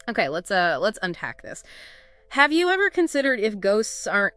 Okay, let's unpack this. Have you ever considered if ghosts aren't,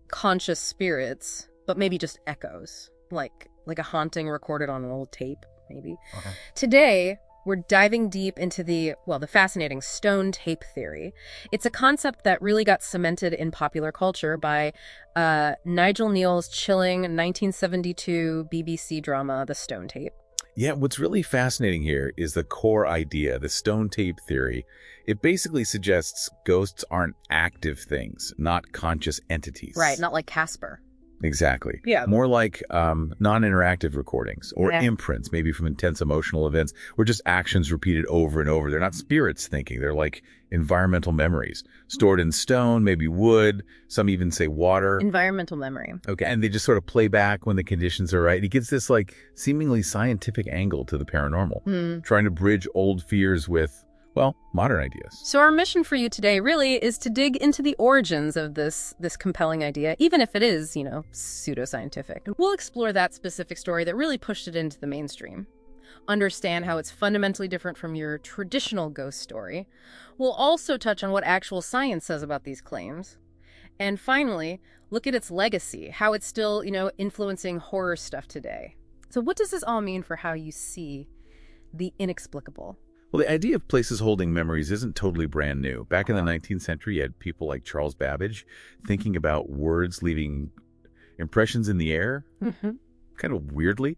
conscious spirits, but maybe just echoes, like a haunting recorded on an old tape, maybe? Okay. Today, we're diving deep into the fascinating stone tape theory. It's a concept that really got cemented in popular culture by Nigel Kneale's chilling 1972 BBC drama, The Stone Tape. Yeah, what's really fascinating here is the core idea, the stone tape theory. It basically suggests ghosts aren't active things, not conscious entities. Right, not like Casper. Exactly. Yeah. More like non-interactive recordings or Yeah. imprints, maybe from intense emotional events, or just actions repeated over and over. They're not spirits thinking. They're like environmental memories stored in stone, maybe wood. Some even say water. Environmental memory. Okay. And they just sort of play back when the conditions are right. It gives this like seemingly scientific angle to the paranormal, trying to bridge old fears with, well, modern ideas. So our mission for you today really is to dig into the origins of this compelling idea, even if it is, pseudoscientific. We'll explore that specific story that really pushed it into the mainstream. Understand how it's fundamentally different from your traditional ghost story. We'll also touch on what actual science says about these claims. And finally, look at its legacy, how it's still, influencing horror stuff today. So what does this all mean for how you see the inexplicable? Well, the idea of places holding memories isn't totally brand new. Back in the 19th century, you had people like Charles Babbage thinking about words leaving impressions in the air, kind of weirdly.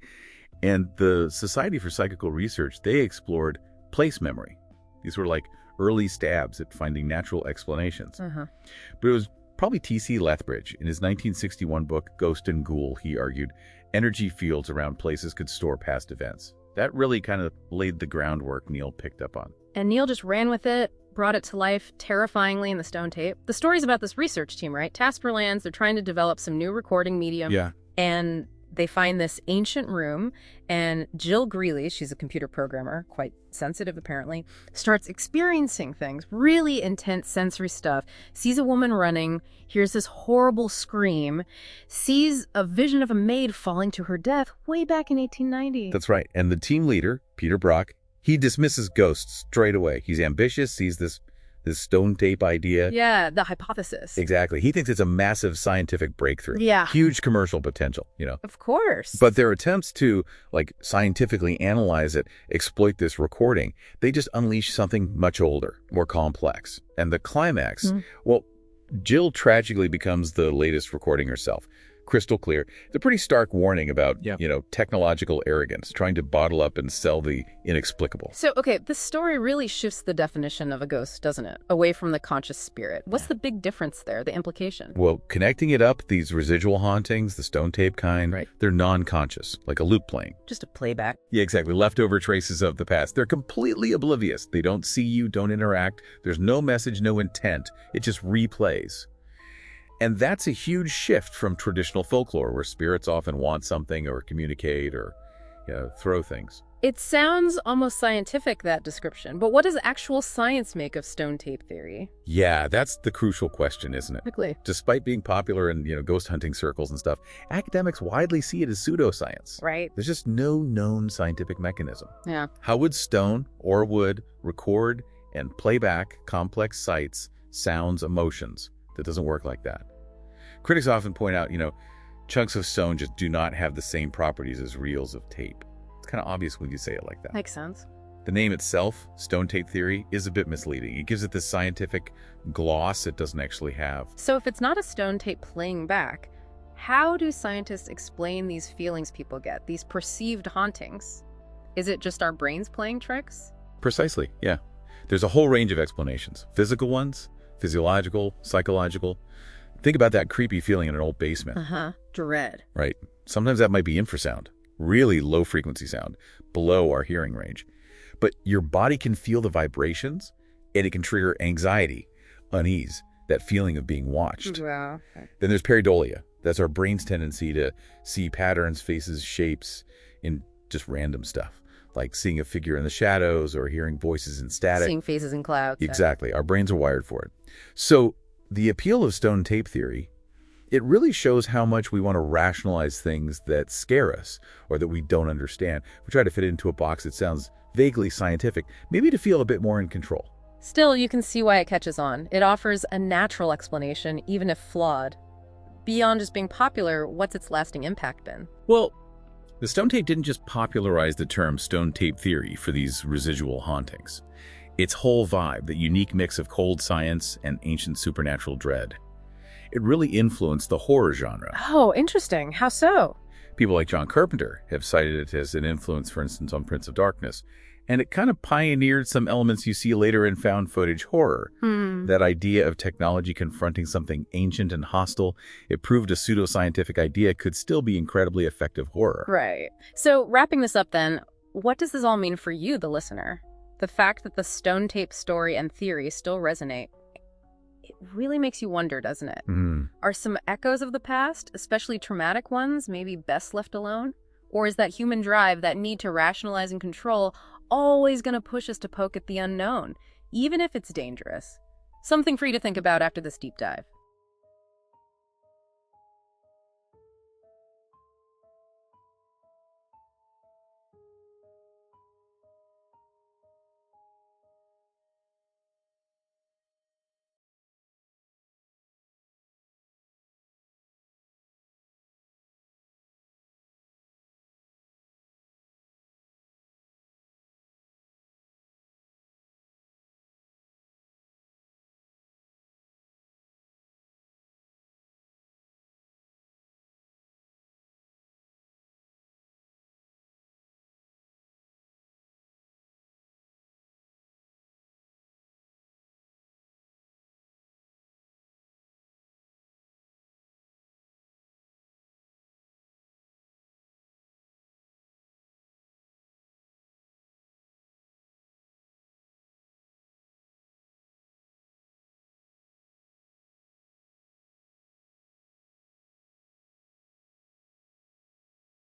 And the Society for Psychical Research, they explored place memory. These were like early stabs at finding natural explanations. But it was probably T.C. Lethbridge. In his 1961 book, Ghost and Ghoul, he argued energy fields around places could store past events. That really kind of laid the groundwork Kneale picked up on. And Kneale just ran with it, brought it to life terrifyingly in the stone tape. The story's about this research team, right? Tasper Lands, they're trying to develop some new recording medium. Yeah. And they find this ancient room, and Jill Greeley, she's a computer programmer, quite sensitive apparently, starts experiencing things, really intense sensory stuff, sees a woman running, hears this horrible scream, sees a vision of a maid falling to her death way back in 1890. That's right. And the team leader, Peter Brock, he dismisses ghosts straight away. He's ambitious, sees this stone tape idea. Yeah, the hypothesis. Exactly. He thinks it's a massive scientific breakthrough. Yeah. Huge commercial potential, Of course. But their attempts to, like, scientifically analyze it, exploit this recording, they just unleash something much older, more complex. And the climax, well, Jill tragically becomes the latest recording herself. Crystal clear. It's a pretty stark warning about, technological arrogance, trying to bottle up and sell the inexplicable. So, okay, this story really shifts the definition of a ghost, doesn't it? Away from the conscious spirit. What's the big difference there, the implication? Well, connecting it up, these residual hauntings, the stone tape kind, Right. They're non-conscious, like a loop playing. Just a playback. Yeah, exactly. Leftover traces of the past. They're completely oblivious. They don't see you, don't interact. There's no message, no intent. It just replays. And that's a huge shift from traditional folklore, where spirits often want something or communicate or throw things. It sounds almost scientific, that description, but what does actual science make of stone tape theory? Yeah, that's the crucial question, isn't it? Quickly. Despite being popular in, ghost hunting circles and stuff, academics widely see it as pseudoscience. Right. There's just no known scientific mechanism. Yeah. How would stone or wood record and play back complex sights, sounds, emotions? That doesn't work like that. Critics often point out, chunks of stone just do not have the same properties as reels of tape. It's kind of obvious when you say it like that. Makes sense. The name itself, stone tape theory, is a bit misleading. It gives it this scientific gloss it doesn't actually have. So if it's not a stone tape playing back, how do scientists explain these feelings people get, these perceived hauntings? Is it just our brains playing tricks? Precisely, yeah. There's a whole range of explanations. Physical ones, physiological, psychological. Think about that creepy feeling in an old basement. Dread. Right. Sometimes that might be infrasound, really low frequency sound, below our hearing range. But your body can feel the vibrations, and it can trigger anxiety, unease, that feeling of being watched. Wow. Then there's pareidolia. That's our brain's tendency to see patterns, faces, shapes in just random stuff, like seeing a figure in the shadows or hearing voices in static. Seeing faces in clouds. Exactly. Our brains are wired for it. So the appeal of stone tape theory, it really shows how much we want to rationalize things that scare us or that we don't understand. We try to fit it into a box that sounds vaguely scientific, maybe to feel a bit more in control. Still, you can see why it catches on. It offers a natural explanation, even if flawed. Beyond just being popular, what's its lasting impact been? Well, the stone tape didn't just popularize the term stone tape theory for these residual hauntings. Its whole vibe, the unique mix of cold science and ancient supernatural dread, it really influenced the horror genre. Oh, interesting. How so? People like John Carpenter have cited it as an influence, for instance, on Prince of Darkness, and it kind of pioneered some elements you see later in found footage horror. That idea of technology confronting something ancient and hostile, it proved a pseudoscientific idea could still be incredibly effective horror. Right. So, wrapping this up then, what does this all mean for you, the listener? The fact that the stone tape story and theory still resonate, it really makes you wonder, doesn't it? Are some echoes of the past, especially traumatic ones, maybe best left alone? Or is that human drive, that need to rationalize and control, always going to push us to poke at the unknown, even if it's dangerous? Something for you to think about after this deep dive.